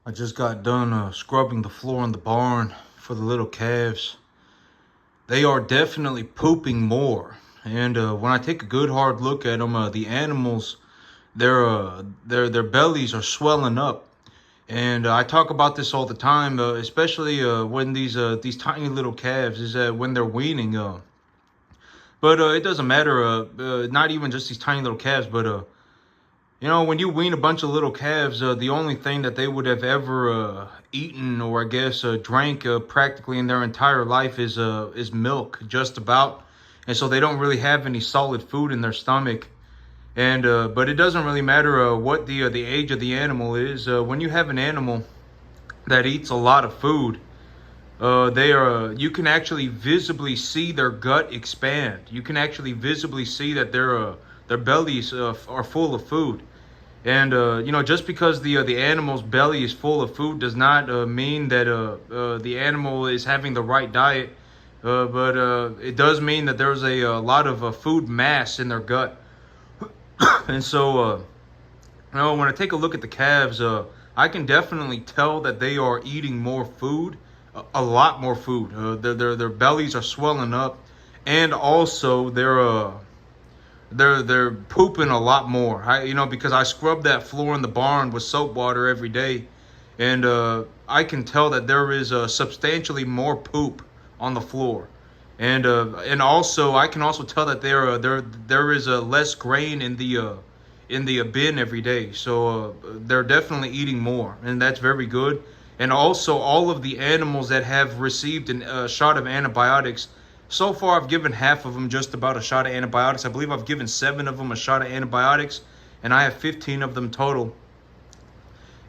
I just got done scrubbing the floor in the barn for the little calves. They are definitely pooping more. And when I take a good hard look at them, the animals, their bellies are swelling up. And I talk about this all the time, especially when these tiny little calves is that when they're weaning. But it doesn't matter. Not even just these tiny little calves, but when you wean a bunch of little calves, the only thing that they would have ever eaten or I guess drank practically in their entire life is milk, just about. And so they don't really have any solid food in their stomach. And but it doesn't really matter what the age of the animal is. When you have an animal that eats a lot of food, you can actually visibly see their gut expand. You can actually visibly see that their bellies are full of food. And just because the animal's belly is full of food does not mean that the animal is having the right diet. But it does mean that there's a lot of food mass in their gut. And so, when I take a look at the calves, I can definitely tell that they are eating more food, a lot more food. Their bellies are swelling up, and also they're pooping a lot more. Because I scrub that floor in the barn with soap water every day, and I can tell that there is substantially more poop on the floor, and also I can also tell that there is less grain in the bin every day. So they're definitely eating more, and that's very good. And also all of the animals that have received a shot of antibiotics. So far, I've given half of them just about a shot of antibiotics. I believe I've given 7 of them a shot of antibiotics, and I have 15 of them total.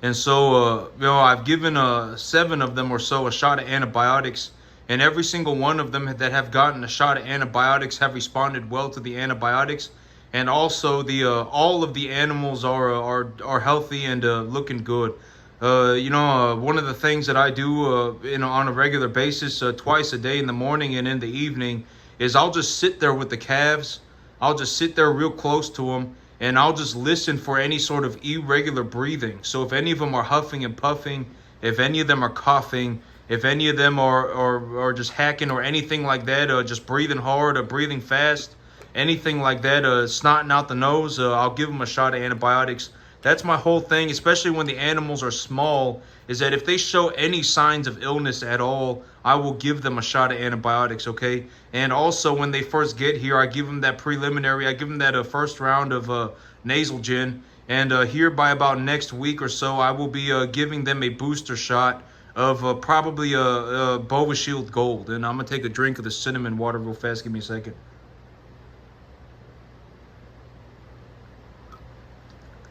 And so, I've given 7 of them or so a shot of antibiotics, and every single one of them that have gotten a shot of antibiotics have responded well to the antibiotics. And also, all of the animals are healthy and looking good. One of the things that I do, on a regular basis, twice a day in the morning and in the evening, is I'll just sit there with the calves. I'll just sit there real close to them, and I'll just listen for any sort of irregular breathing. So if any of them are huffing and puffing, if any of them are coughing, if any of them are just hacking or anything like that, just breathing hard or breathing fast, anything like that, snotting out the nose, I'll give them a shot of antibiotics. That's my whole thing, especially when the animals are small, is that if they show any signs of illness at all, I will give them a shot of antibiotics, okay? And also, when they first get here, I give them that preliminary, I give them that first round of nasal gin. And here by about next week or so, I will be giving them a booster shot of probably Bovashield Gold. And I'm going to take a drink of the cinnamon water real fast. Give me a second.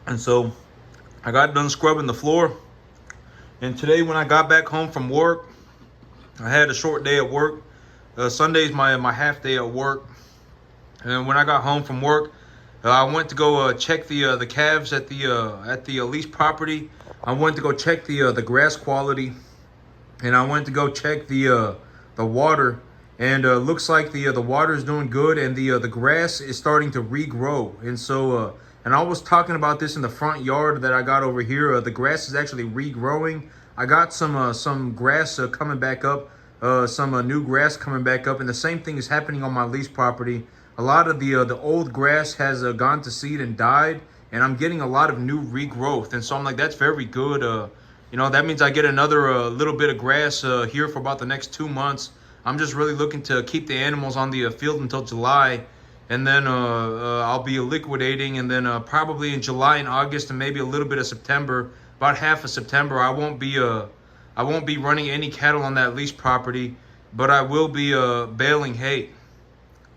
And so I got done scrubbing the floor. And today when I got back home from work, I had a short day at work. Sunday's my half day at work. And when I got home from work, I went to go check the calves at the lease property. I went to go check the grass quality, and I went to go check the water. And looks like the water is doing good, and the grass is starting to regrow. And so and I was talking about this in the front yard that I got over here. The grass is actually regrowing. I got some grass coming back up, some new grass coming back up, and the same thing is happening on my lease property. A lot of the old grass has gone to seed and died, and I'm getting a lot of new regrowth. And so I'm like, that's very good. That means I get another little bit of grass here for about the next 2 months. I'm just really looking to keep the animals on the field until July. And then I'll be liquidating, and then probably in July and August and maybe a little bit of September, about half of September, I won't be running any cattle on that lease property, but I will be baling hay.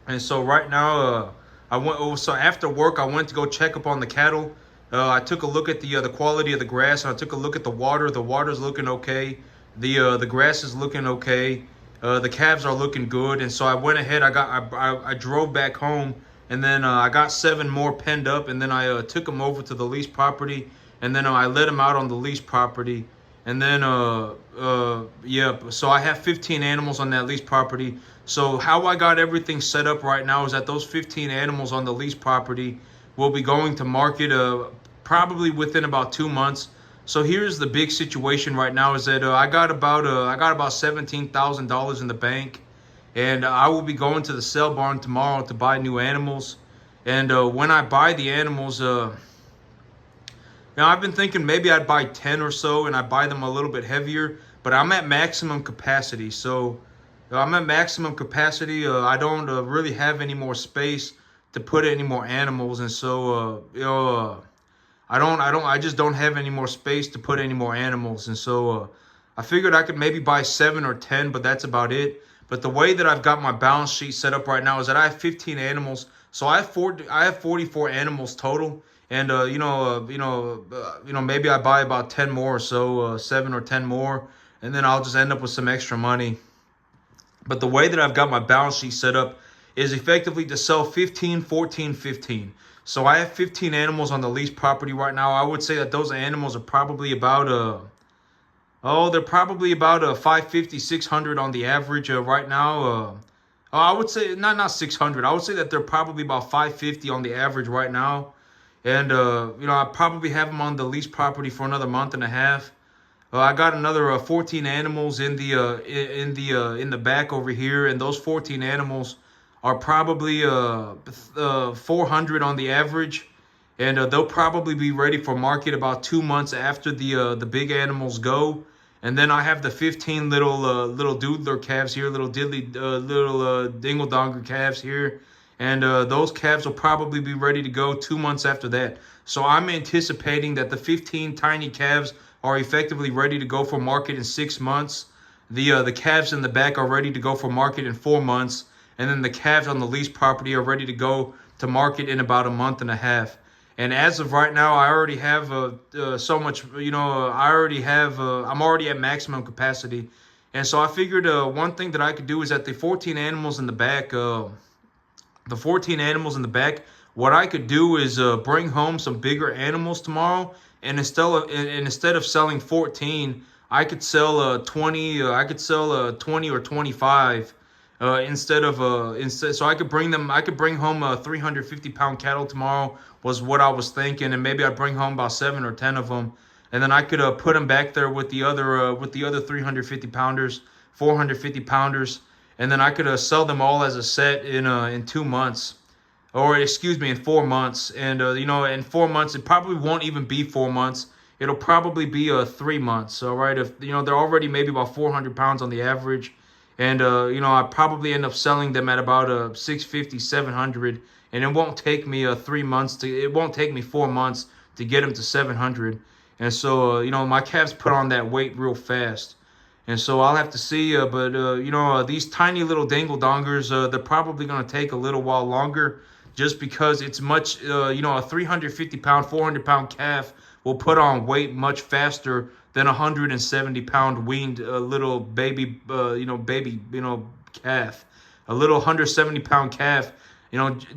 And so right now, so after work, I went to go check up on the cattle. I took a look at the quality of the grass, and I took a look at the water. The water's looking okay. The grass is looking okay. The calves are looking good, and so I went ahead. I drove back home, and then I got 7 more penned up, and then I took them over to the lease property, and then I let them out on the lease property, and then so I have 15 animals on that lease property. So how I got everything set up right now is that those 15 animals on the lease property will be going to market probably within about 2 months. So here's the big situation right now is that I got about $17,000 in the bank, and I will be going to the sale barn tomorrow to buy new animals. And when I buy the animals, I've been thinking maybe I'd buy 10 or so, and I buy them a little bit heavier. But I'm at maximum capacity, so I'm at maximum capacity. I don't really have any more space to put any more animals, and so I just don't have any more space to put any more animals. And so I figured I could maybe buy 7 or 10, but that's about it. But the way that I've got my balance sheet set up right now is that I have 15 animals. So I have 44 animals total. And maybe I buy about 10 more, so 7 or 10 more, and then I'll just end up with some extra money. But the way that I've got my balance sheet set up is effectively to sell 15, 14, 15. So I have 15 animals on the lease property right now. I would say that those animals are probably about they're probably about 550, 600 on the average right now. I would say not 600. I would say that they're probably about 550 on the average right now. And I probably have them on the lease property for another month and a half. I got another 14 animals in the back over here, and those 14 animals are probably 400 on the average, and they'll probably be ready for market about 2 months after the big animals go. And then I have the 15 little doodler calves here, little dingle donger calves here. And those calves will probably be ready to go 2 months after that. So I'm anticipating that the 15 tiny calves are effectively ready to go for market in 6 months. The calves in the back are ready to go for market in 4 months. And then the calves on the lease property are ready to go to market in about a month and a half. And as of right now, I already have so much, I'm already at maximum capacity. And so I figured one thing that I could do is that the 14 animals in the back, what I could do is bring home some bigger animals tomorrow, and instead of selling 14, I could sell 20. I could sell 20 or 25 instead. So I could bring home 350-pound cattle tomorrow was what I was thinking, and maybe I'd bring home about 7 or 10 of them, and then I could put them back there with the other 350 pounders, 450 pounders. And then I could sell them all as a set in 2 months, or excuse me, in 4 months. And in 4 months, it probably won't even be 4 months. It'll probably be 3 months. All right, if they're already maybe about 400 pounds on the average, and I probably end up selling them at about 650, 700, and it won't take me 3 months it won't take me 4 months to get them to 700. And so my calves put on that weight real fast. And so I'll have to see, but these tiny little dangle dongers, they're probably going to take a little while longer, just because it's much, a 350-pound, 400-pound calf will put on weight much faster than a 170-pound weaned little baby, calf. A little 170-pound calf,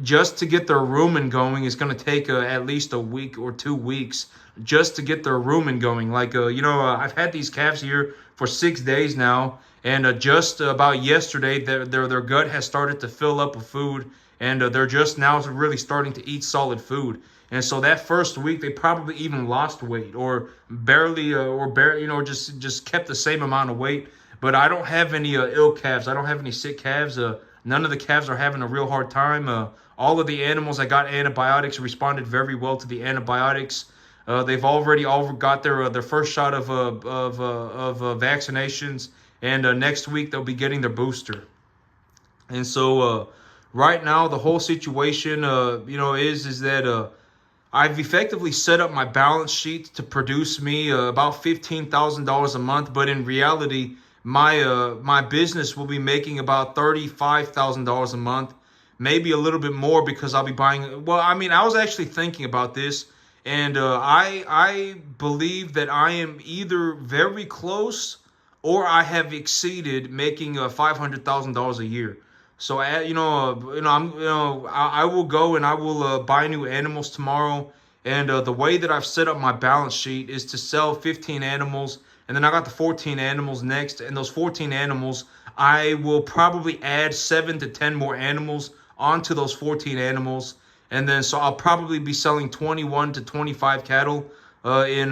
just to get their rumen going is going to take at least a week or 2 weeks just to get their rumen going. Like, I've had these calves here for 6 days now, and just about yesterday, their gut has started to fill up with food, and they're just now really starting to eat solid food. And so that first week, they probably even lost weight, or barely, just kept the same amount of weight. But I don't have any ill calves. I don't have any sick calves. None of the calves are having a real hard time. All of the animals that got antibiotics responded very well to the antibiotics. They've already all got their first shot of vaccinations, and next week they'll be getting their booster. And so right now the whole situation, is that I've effectively set up my balance sheet to produce me about $15,000 a month, but in reality, my business will be making about $35,000 a month, maybe a little bit more, because I'll be buying. Well, I was actually thinking about this. And I believe that I am either very close or I have exceeded making $500,000 a year. So I will go and I will buy new animals tomorrow. And the way that I've set up my balance sheet is to sell 15 animals, and then I got the 14 animals next. And those 14 animals, I will probably add 7 to 10 more animals onto those 14 animals. And then so I'll probably be selling 21 to 25 cattle in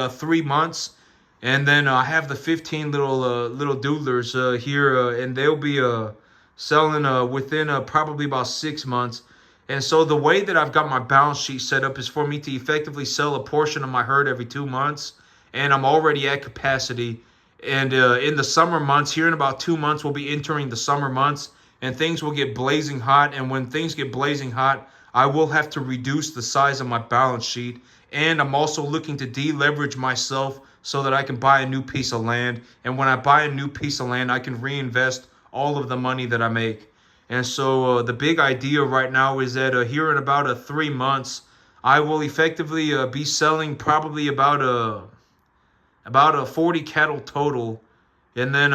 3 months. And then I have the 15 little doodlers here, and they'll be selling within probably about 6 months. And so the way that I've got my balance sheet set up is for me to effectively sell a portion of my herd every 2 months, and I'm already at capacity. And in the summer months, here in about 2 months, we'll be entering the summer months, and things will get blazing hot. And when things get blazing hot, I will have to reduce the size of my balance sheet. And I'm also looking to deleverage myself so that I can buy a new piece of land. And when I buy a new piece of land, I can reinvest all of the money that I make. And so the big idea right now is that here in about 3 months, I will effectively be selling probably about 40 cattle total, and then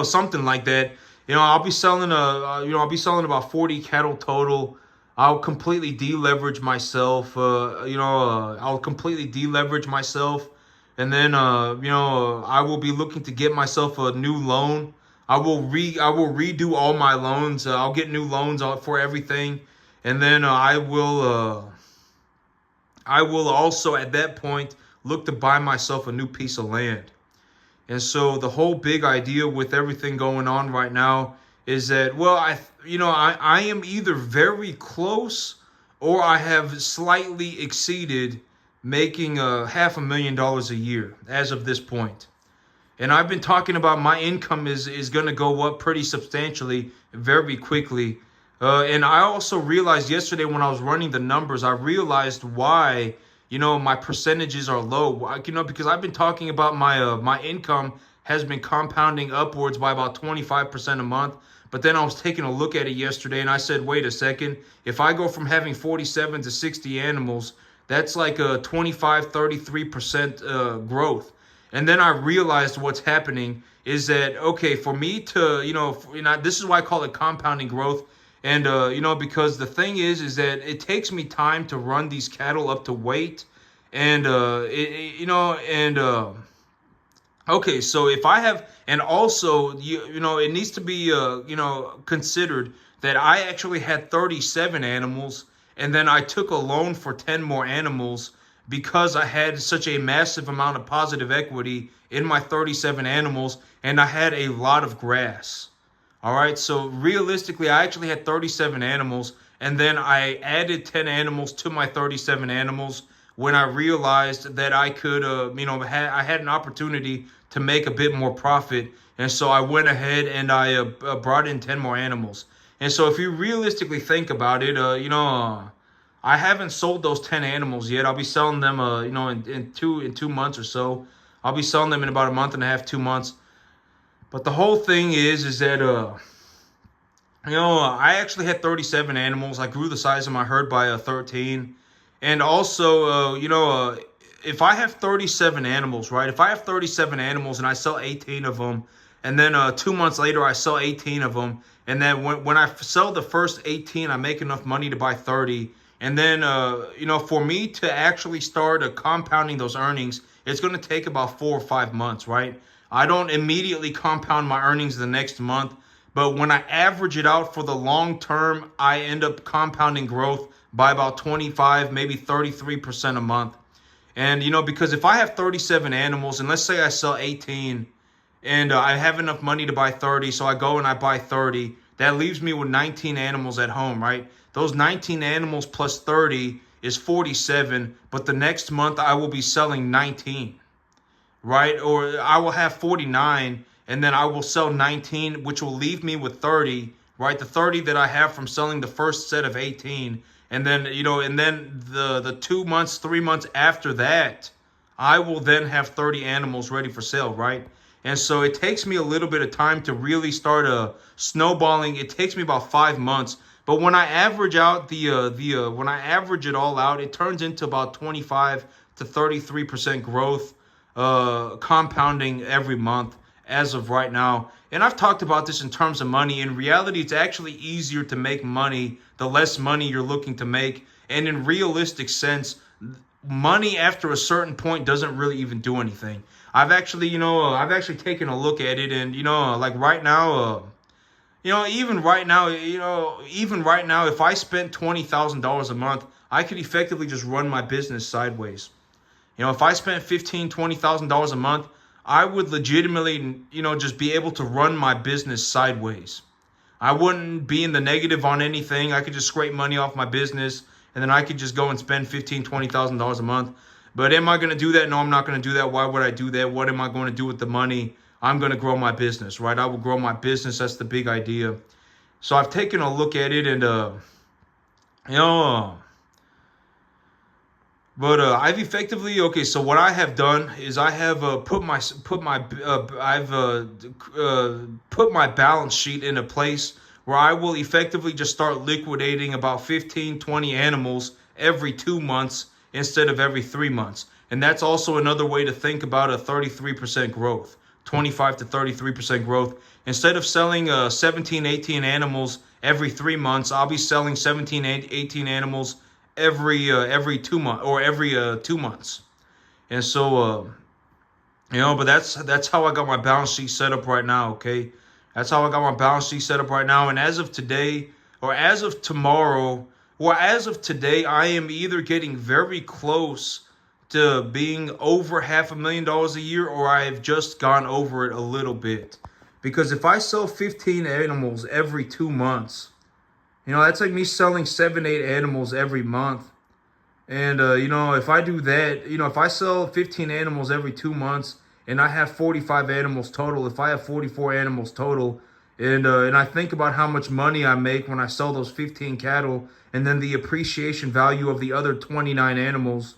something like that. I'll be selling about 40 cattle total. I'll completely deleverage myself. I'll completely deleverage myself, and then I will be looking to get myself a new loan. I will redo all my loans. I'll get new loans for everything, and then I will also at that point look to buy myself a new piece of land. And so the whole big idea with everything going on right now is that, well, I am either very close or I have slightly exceeded making $500,000 a year as of this point. And I've been talking about my income is going to go up pretty substantially very quickly. And I also realized yesterday when I was running the numbers, I realized why, my percentages are low. Because I've been talking about my income has been compounding upwards by about 25% a month. But then I was taking a look at it yesterday and I said, wait a second, if I go from having 47 to 60 animals, that's like a 25, 33% growth. And then I realized what's happening is that, okay, for me to, this is why I call it compounding growth. And, because the thing is that it takes me time to run these cattle up to weight. And, okay, so if I have, and also, it needs to be, considered that I actually had 37 animals, and then I took a loan for 10 more animals because I had such a massive amount of positive equity in my 37 animals, and I had a lot of grass. All right, so realistically, I actually had 37 animals, and then I added 10 animals to my 37 animals when I realized that I could, I had an opportunity to make a bit more profit, and so I went ahead and I brought in 10 more animals. And so if you realistically think about it, I haven't sold those 10 animals yet. I'll be selling them, in 2 months or so. I'll be selling them in about a month and a half, 2 months. But the whole thing is that, I actually had 37 animals. I grew the size of my herd by 13. And also, if I have 37 animals, right? If I have 37 animals and I sell 18 of them, and then 2 months later I sell 18 of them, and then when I sell the first 18, I make enough money to buy 30. And then, for me to actually start compounding those earnings, it's going to take about 4 or 5 months, right? I don't immediately compound my earnings the next month, but when I average it out for the long term, I end up compounding growth by about 25, maybe 33% a month. And, because if I have 37 animals and let's say I sell 18 and I have enough money to buy 30, so I go and I buy 30, that leaves me with 19 animals at home, right? Those 19 animals plus 30 is 47, but the next month I will be selling 19. Right? Or I will have 49 and then I will sell 19, which will leave me with 30, right? The 30 that I have from selling the first set of 18. And then, the 2 months, 3 months after that, I will then have 30 animals ready for sale, right? And so it takes me a little bit of time to really start snowballing. It takes me about 5 months. But when I average out when I average it all out, it turns into about 25 to 33% growth, compounding every month as of right now. And I've talked about this in terms of money. In reality, it's actually easier to make money the less money you're looking to make. And in realistic sense, money after a certain point doesn't really even do anything. I've actually taken a look at it, and like right now, Even right now, if I spent $20,000 a month, I could effectively just run my business sideways. If I spent $20,000 a month, I would legitimately, just be able to run my business sideways. I wouldn't be in the negative on anything. I could just scrape money off my business, and then I could just go and spend $20,000 a month. But am I going to do that? No, I'm not going to do that. Why would I do that? What am I going to do with the money? I'm going to grow my business, right? I will grow my business. That's the big idea. So I've taken a look at it, and you know, I've effectively, okay. So what I have done is I have put my balance sheet in a place where I will effectively just start liquidating about 15, 20 animals every 2 months instead of every 3 months. And that's also another way to think about a 33% growth, 25 to 33% growth. Instead of selling 17, 18 animals every 3 months, I'll be selling 17, 18 animals every 2 months or every 2 months. And so but that's how I got my balance sheet set up right now. Okay, that's how I got my balance sheet set up right now. And as of today, or as of tomorrow, or as of today, I am either getting very close to being over $500,000 a year, or I have just gone over it a little bit. Because if I sell 15 animals every 2 months, that's like me selling 7, 8 animals every month. And, if I do that, if I sell 15 animals every 2 months and I have 45 animals total, if I have 44 animals total, and I think about how much money I make when I sell those 15 cattle and then the appreciation value of the other 29 animals,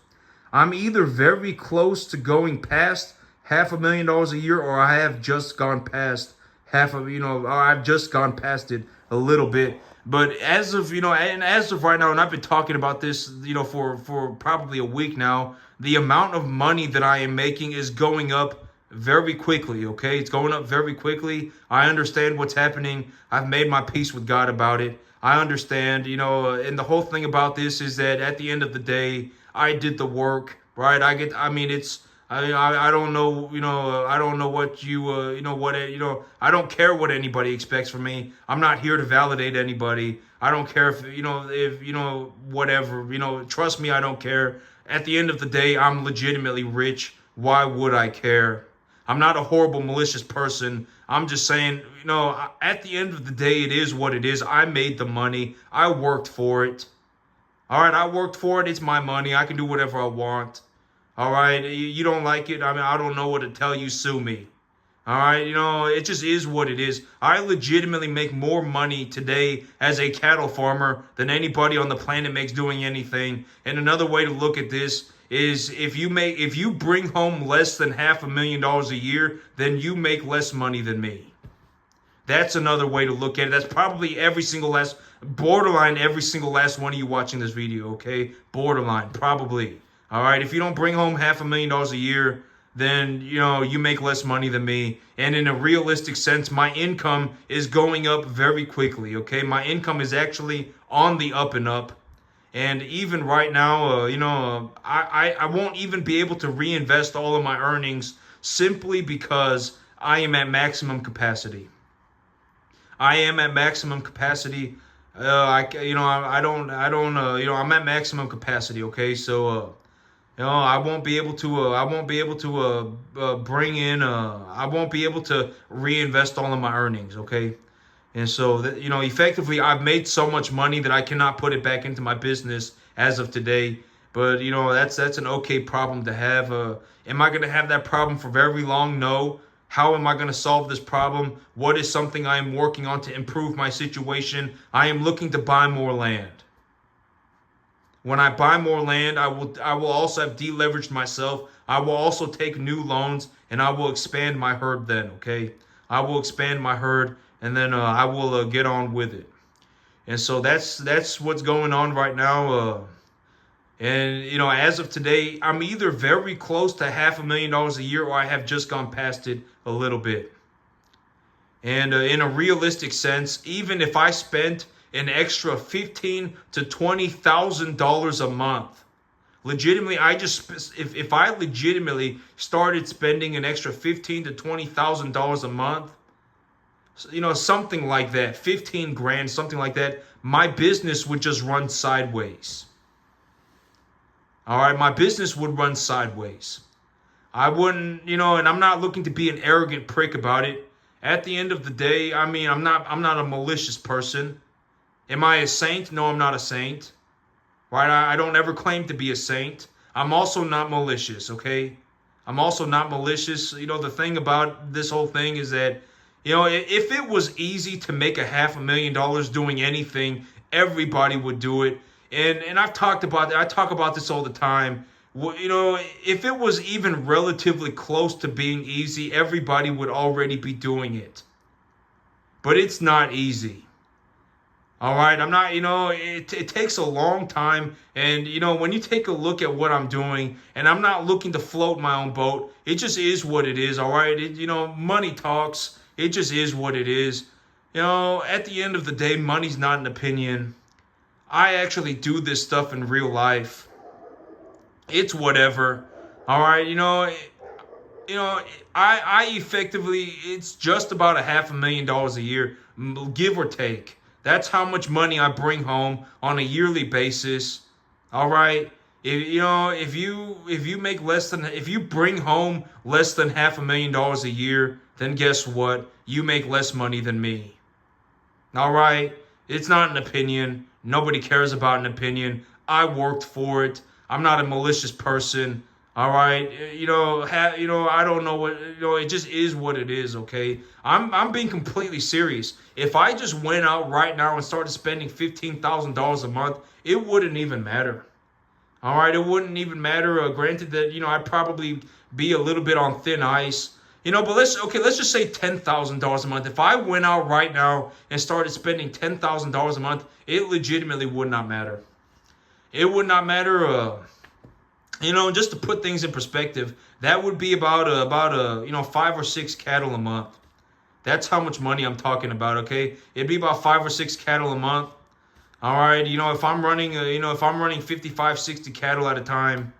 I'm either very close to going past $500,000 a year, or I have just gone past or I've just gone past it a little bit. But as of, right now, and I've been talking about this, for probably a week now, the amount of money that I am making is going up very quickly, okay? It's going up very quickly. I understand what's happening. I've made my peace with God about it. I understand, and the whole thing about this is that at the end of the day, I did the work, right? I don't know, I don't know what I don't care what anybody expects from me. I'm not here to validate anybody. I don't care whatever, trust me, I don't care. At the end of the day, I'm legitimately rich. Why would I care? I'm not a horrible, malicious person. I'm just saying, at the end of the day, it is what it is. I made the money. I worked for it. All right, I worked for it. It's my money. I can do whatever I want. All right, you don't like it. I mean, I don't know what to tell you. Sue me. All right, it just is what it is. I legitimately make more money today as a cattle farmer than anybody on the planet makes doing anything. And another way to look at this is if you bring home less than $500,000 a year, then you make less money than me. That's another way to look at it. That's probably borderline every single last one of you watching this video, okay? Borderline, probably. All right, if you don't bring home $500,000 a year, then, you make less money than me. And in a realistic sense, my income is going up very quickly, okay? My income is actually on the up and up. And even right now, I won't even be able to reinvest all of my earnings simply because I am at maximum capacity. I am at maximum capacity. I'm at maximum capacity, okay? So, I won't be able to. I won't be able to reinvest all of my earnings. Okay, and so effectively, I've made so much money that I cannot put it back into my business as of today. But that's an okay problem to have. Am I going to have that problem for very long? No. How am I going to solve this problem? What is something I am working on to improve my situation? I am looking to buy more land. When I buy more land, I will also have deleveraged myself. I will also take new loans, and I will expand my herd then, okay? I will expand my herd, and then I will get on with it. And so that's what's going on right now. And, as of today, I'm either very close to $500,000 a year, or I have just gone past it a little bit. And in a realistic sense, even if I spent an extra $15,000 to $20,000 a month. Legitimately, if I legitimately started spending an extra $15,000 to $20,000 a month, something like that, 15 grand, something like that, my business would just run sideways. All right, my business would run sideways. I wouldn't, and I'm not looking to be an arrogant prick about it. At the end of the day, I mean, I'm not a malicious person. Am I a saint? No, I'm not a saint. Right? I don't ever claim to be a saint. I'm also not malicious, okay? I'm also not malicious. The thing about this whole thing is that, if it was easy to make $500,000 doing anything, everybody would do it. And I've talked about that. I talk about this all the time. If it was even relatively close to being easy, everybody would already be doing it. But it's not easy. All right, I'm not, it takes a long time. And, when you take a look at what I'm doing, and I'm not looking to float my own boat, it just is what it is, all right? Money talks. It just is what it is. At the end of the day, money's not an opinion. I actually do this stuff in real life. It's whatever. All right, I effectively, it's just about $500,000 a year, give or take. That's how much money I bring home on a yearly basis. All right. If you bring home less than $500,000 a year, then guess what? You make less money than me. All right. It's not an opinion. Nobody cares about an opinion. I worked for it. I'm not a malicious person. All right, I don't know what, it just is what it is, okay? I'm being completely serious. If I just went out right now and started spending $15,000 a month, it wouldn't even matter. All right, it wouldn't even matter. Granted that, I'd probably be a little bit on thin ice. But let's just say $10,000 a month. If I went out right now and started spending $10,000 a month, it legitimately would not matter. It would not matter. Just to put things in perspective, that would be about 5 or 6 cattle a month. That's how much money I'm talking about, okay? It'd be about 5 or 6 cattle a month. All right, if I'm running 55, 60 cattle at a time,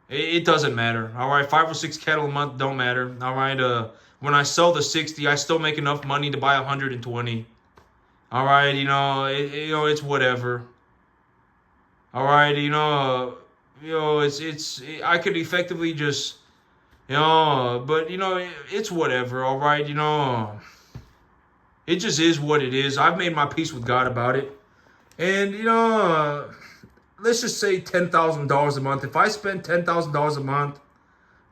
it doesn't matter. All right, 5 or 6 cattle a month don't matter. All right, when I sell the 60, I still make enough money to buy 120. All right, it's whatever. All right, I could effectively just, but it's whatever, all right, it just is what it is. I've made my peace with God about it. And, let's just say $10,000 a month. If I spend $10,000 a month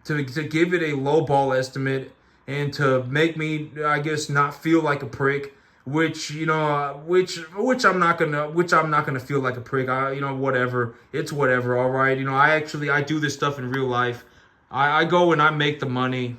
to give it a low ball estimate and to make me, I guess, not feel like a prick, which I'm not gonna feel like a prick. Whatever. It's whatever. All right. I do this stuff in real life. I go and I make the money.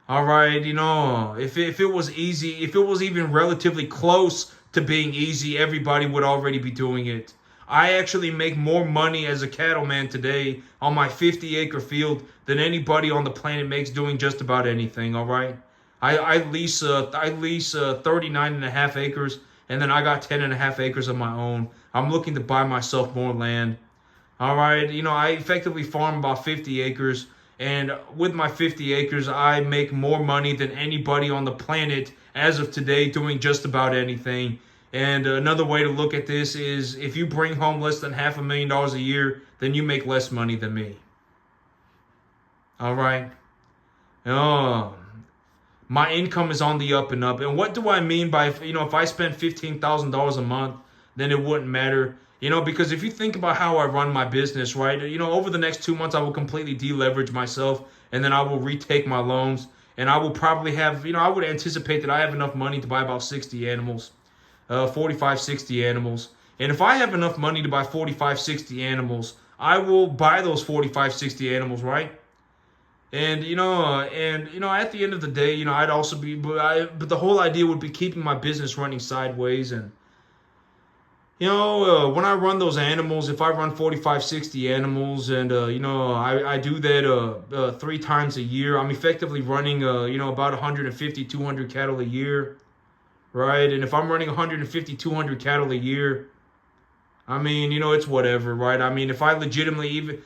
All right. If it was easy, if it was even relatively close to being easy, everybody would already be doing it. I actually make more money as a cattleman today on my 50-acre field than anybody on the planet makes doing just about anything. All right. I lease 39 and a half acres, and then I got 10 and a half acres of my own. I'm looking to buy myself more land. All right, I effectively farm about 50 acres, and with my 50 acres, I make more money than anybody on the planet as of today doing just about anything. And another way to look at this is if you bring home less than $500,000 a year, then you make less money than me. All right. My income is on the up and up. And what do I mean by, if I spend $15,000 a month, then it wouldn't matter. Because if you think about how I run my business, right, over the next 2 months, I will completely deleverage myself, and then I will retake my loans, and I will probably have, I would anticipate that I have enough money to buy about 60 animals, 45, 60 animals. And if I have enough money to buy 45, 60 animals, I will buy those 45, 60 animals, right? And at the end of the day, I'd also be, but the whole idea would be keeping my business running sideways. And when I run those animals, if I run 45, 60 animals, and I do that 3 times a year, I'm effectively running about 150, 200 cattle a year, right? And if I'm running 150, 200 cattle a year, I mean, it's whatever, right? I mean, if I legitimately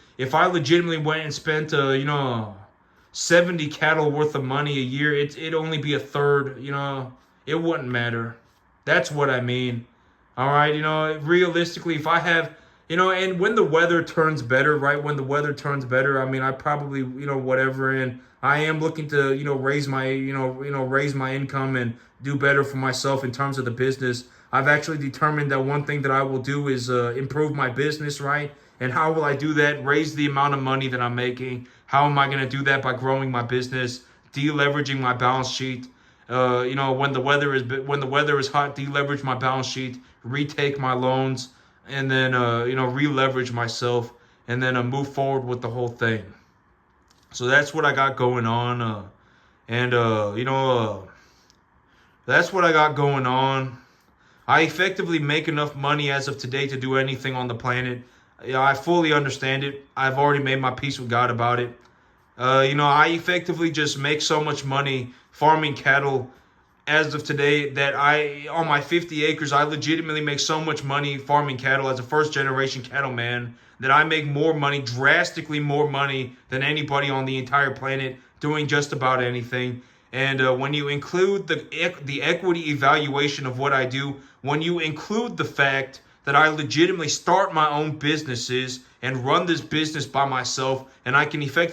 went and spent 70 cattle worth of money a year, it'd only be a third, it wouldn't matter. That's what I mean. All right, realistically, if I have, and when the weather turns better, right? When the weather turns better, I mean, I probably, whatever, and I am looking to, raise my, raise my income and do better for myself in terms of the business. I've actually determined that one thing that I will do is improve my business, right? And how will I do that? Raise the amount of money that I'm making. How am I going to do that? By growing my business, deleveraging my balance sheet. When the weather is hot, deleverage my balance sheet, retake my loans, and then re-leverage myself, and then move forward with the whole thing. So that's what I got going on, and that's what I got going on. I effectively make enough money as of today to do anything on the planet. Yeah, I fully understand it. I've already made my peace with God about it. I effectively just make so much money farming cattle as of today that on my 50 acres, I legitimately make so much money farming cattle as a first generation cattleman that I make more money, drastically more money than anybody on the entire planet doing just about anything. And when you include the equity evaluation of what I do, when you include the fact that I legitimately start my own businesses and run this business by myself, and I can effectively